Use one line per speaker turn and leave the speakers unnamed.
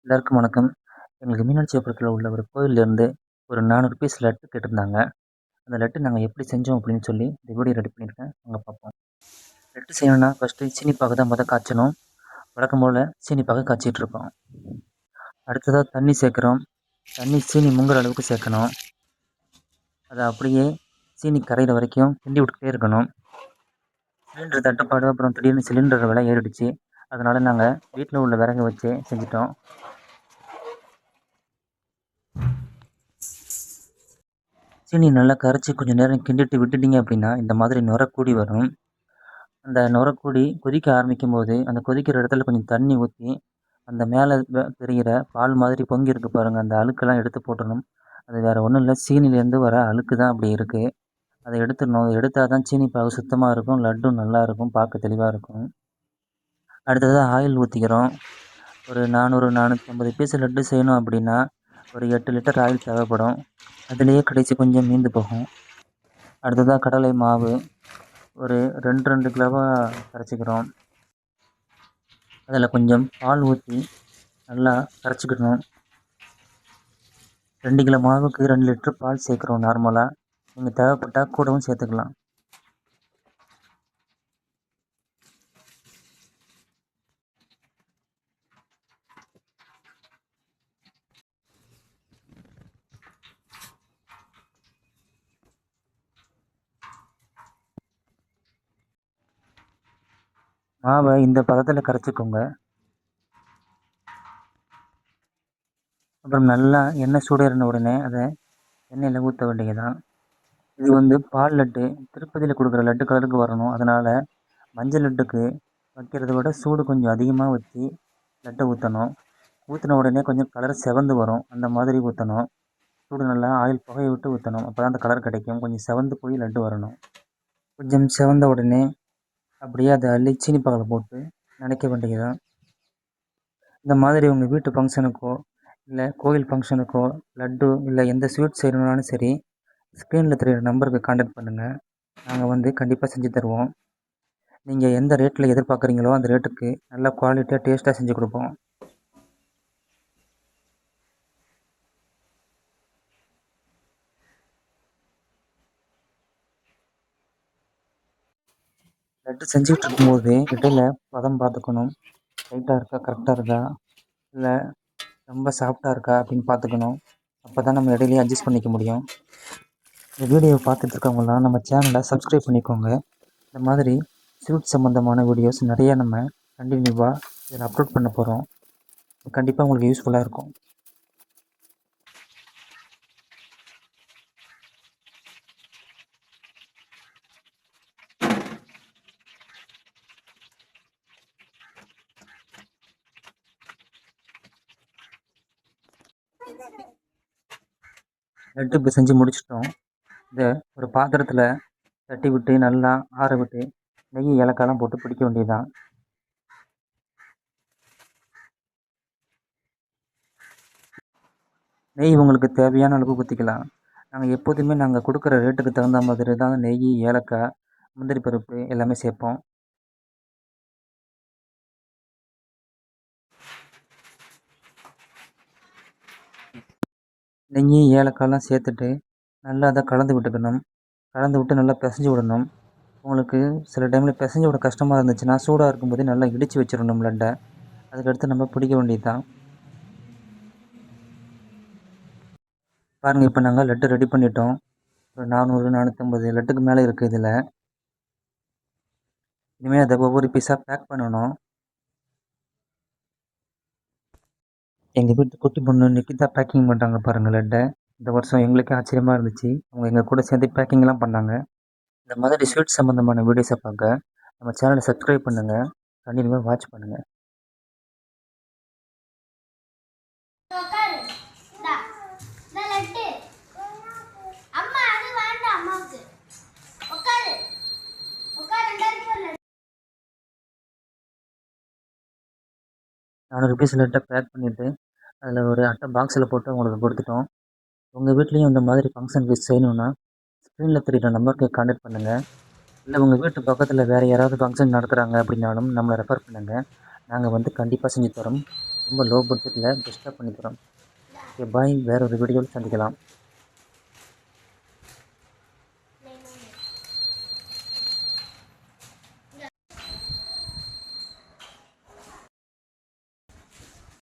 எல்லாருக்கும் வணக்கம். எங்களுக்கு மீனாட்சிபுரத்தில உள்ள ஒரு கோயில்லேருந்து ஒரு 400 பீஸ் லட்டு கேட்டிருந்தாங்க. அந்த லட்டு நாங்க எப்படி செஞ்சோம் அப்படின்னு சொல்லி இந்த வீடியோ ரெடி பண்ணியிருக்கேன். வாங்க பார்ப்போம். லட்டு செய்யணும்னா ஃபர்ஸ்ட்டு சீனி பாகு தான் காய்ச்சணும். வழக்கம் போல சீனி பாகு காய்ச்சிட்டுருக்கோம். அடுத்ததா தண்ணி சேர்க்குறோம். தண்ணி சீனி முங்குற அளவுக்கு சேர்க்கணும். அத அப்படியே சீனி கரையிற வரைக்கும் கிண்டி விட்டுக்கிட்டே இருக்கணும். சிலிண்டர் தட்டுப்பாடு, அப்புறம் திடீர்னு சிலிண்டர் விலை ஏறிடுச்சு. அதனால நாங்க வீட்ல உள்ள விறக வச்சே செஞ்சுட்டோம். சீனி நல்லா கரைச்சு கொஞ்சம் நேரம் கிண்டிட்டு விட்டுட்டீங்க அப்படின்னா, இந்த மாதிரி நுர கூடி வரும். அந்த நுரக்கூடி கொதிக்க ஆரம்பிக்கும்போது, அந்த கொதிக்கிற இடத்துல கொஞ்சம் தண்ணி ஊத்தி, அந்த மேல தெரியிற பால் மாதிரி பொங்கி இருக்கு பாருங்க, அந்த அழுக்கெல்லாம் எடுத்து போட்டுறணும். அது வேற ஒண்ணும் இல்ல, சீனிலேருந்து வர அழுக்கு தான் அப்படி இருக்கு. அத எடுத்துறணும். எடுத்தா தான் சீனி பாகு சுத்தமா இருக்கும். லட்டும் நல்லாயிருக்கும். பார்க்க தெளிவா இருக்கும். அடுத்ததா ஆயில் ஊத்திக்கிறோம். ஒரு 400, 450 பீஸ் லட்டு செய்யணும் அப்படின்னா, ஒரு 8 லிட்டர் ஆயில் தேவைப்படும். அதிலேயே கடைசி கொஞ்சம் மீந்து போகும். அடுத்ததா கடலை மாவு ஒரு 2, 2 கிலோவா கரைச்சிக்கிறோம். அதில கொஞ்சம் பால் ஊத்தி நல்லா கரைச்சிக்கிடணும். 2 கிலோ மாவுக்கு 2 லிட்டர் பால் சேர்க்குறோம் நார்மலா. நீங்க தேவைப்பட்டா கூடவும் சேர்த்துக்கலாம். மாவ இந்த பதத்தில கரைச்சிக்கோங்க. அப்புறம் நல்லா எண்ணெய் சூடேறின உடனே அத எண்ணெயில ஊத்த வேண்டியதுதான். இது வந்து பால் லட்டு. திருப்பதியில குடுக்குற லட்டு கலருக்கு வரணும். அதனால மஞ்சள் லட்டுக்கு வைக்கிறத விட சூடு கொஞ்சம் அதிகமா வச்சு லட்ட ஊத்தணும். ஊத்துன உடனே கொஞ்சம் கலர் செவந்து வரும். அந்த மாதிரி ஊத்தணும். சூடு நல்லா ஆயில் புகைய விட்டு ஊத்தணும். அப்பதான் அந்த கலர் கிடைக்கும். கொஞ்சம் செவந்து போய் லட்டு வரணும். கொஞ்சம் செவந்த உடனே அப்படியே அத அள்ளி சீனி பாகுல போட்டு நனைக்க வேண்டியதுதான். இந்த மாதிரி உங்க வீட்டு ஃபங்க்ஷனுக்கோ, இல்ல கோயில் ஃபங்க்ஷனுக்கோ லட்டு இல்ல எந்த ஸ்வீட் செய்யணும்னாலும் சரி, ஸ்க்ரீன்ல தெரியிற நம்பருக்கு கான்டாக்ட் பண்ணுங்க. நாங்க வந்து கண்டிப்பா செஞ்சு தருவோம். நீங்க எந்த ரேட்ல எதிர்பார்க்குறீங்களோ அந்த ரேட்டுக்கு நல்லா குவாலிட்டியா, டேஸ்ட்டா செஞ்சு குடுப்போம். லட்டு செஞ்சுட்டு இருக்கும்போது இடையில பதம் பார்த்துக்கணும். டைட்டா இருக்கா? கரெக்ட்டா இருக்கா? இல்ல ரொம்ப சாஃப்ட்டா இருக்கா? அப்படின்னு பார்த்துக்கணும். அப்பதான் நம்ம இடையிலேயே அட்ஜஸ்ட் பண்ணிக்க முடியும். இந்த வீடியோவ பார்த்துட்டு இருக்கவங்கலாம் நம்ம சேனலை சப்ஸ்கிரைப் பண்ணிக்கோங்க. இந்த மாதிரி ஸ்வீட் சம்மந்தமான வீடியோஸ் நிறைய நம்ம கண்டினியூவா இதில் அப்லோட் பண்ண போகிறோம். கண்டிப்பாக உங்களுக்கு யூஸ்ஃபுல்லாக இருக்கும். லட்டு இப்போ செஞ்சு முடிச்சிட்டோம். இதை ஒரு பாத்திரத்தில் தட்டி விட்டு நல்லா ஆற விட்டு நெய் ஏலக்காய்லாம் போட்டு பிடிக்க வேண்டியதுதான். நெய் உங்களுக்கு தேவையான அளவு ஊற்றிக்கலாம். நாங்கள் கொடுக்குற ரேட்டுக்கு தகுந்த மாதிரி தான் நெய், ஏலக்காய், முந்திரி பருப்பு எல்லாமே சேர்ப்போம். நெய், ஏலக்காய்லாம் சேர்த்துட்டு நல்லா அதை கலந்து விட்டுக்கணும். கலந்து விட்டு நல்லா பிசைஞ்சு விடணும். உங்களுக்கு சில டைமில் பிசைஞ்சு விட கஷ்டமாக இருந்துச்சுன்னா சூடாக இருக்கும்போதே நல்லா இடித்து வச்சிடணும் லட்டை. அதுக்கடுத்து நம்ம பிடிக்க வேண்டியது தான். பாருங்கள், இப்போ நாங்கள் லட்டு ரெடி பண்ணிட்டோம். ஒரு 400, 450 லட்டுக்கு மேலே இருக்குது இதில். இனிமேல் அதை ஒவ்வொரு பீஸாக பேக் பண்ணணும். எங்கள் வீட்டு குட்டி பொண்ணு நிக்கிதா பேக்கிங் பண்ணுறாங்க பாருங்கள் லட்டை. இந்த வருஷம் எங்களுக்கே ஆச்சரியமாக இருந்துச்சு. அவங்க எங்கள் கூட சேர்ந்து பேக்கிங்லாம் பண்ணாங்க. இந்த மாதிரி ஸ்வீட் சம்மந்தமான வீடியோஸை பார்க்க நம்ம சேனலை சப்ஸ்கிரைப் பண்ணுங்கள். கண்டினியூவாக வாட்ச் பண்ணுங்கள்.
உட்காரு. இந்தா. இந்த லட்டு. அம்மா அது வேண்டாம் அம்மாவுக்கு. உட்காரு. உட்காரு. ரெண்டாயிரத்தி ஒரு லட்டு.
400 பீஸ் லட்டை பேக் பண்ணிவிட்டு அதில் ஒரு அட்டை பாக்ஸில் போட்டு உங்களுக்கு கொடுத்துட்டோம். உங்கள் வீட்லேயும் இந்த மாதிரி ஃபங்க்ஷனுக்கு செய்யணுன்னா ஸ்க்ரீனில் தெரியுற நம்பருக்கு கான்டாக்ட் பண்ணுங்கள். இல்லை உங்கள் வீட்டு பக்கத்தில் வேறு யாராவது ஃபங்க்ஷன் நடத்துகிறாங்க அப்படின்னாலும் நம்மளை ரெஃபர் பண்ணுங்கள். நாங்கள் வந்து கண்டிப்பாக செஞ்சு தரோம். ரொம்ப லோ பட்ஜெட்டில் பெஸ்ட்டாக பண்ணித்தரோம். ஓகே பாய், வேறு ஒரு வீடியோவில் சந்திக்கலாம்.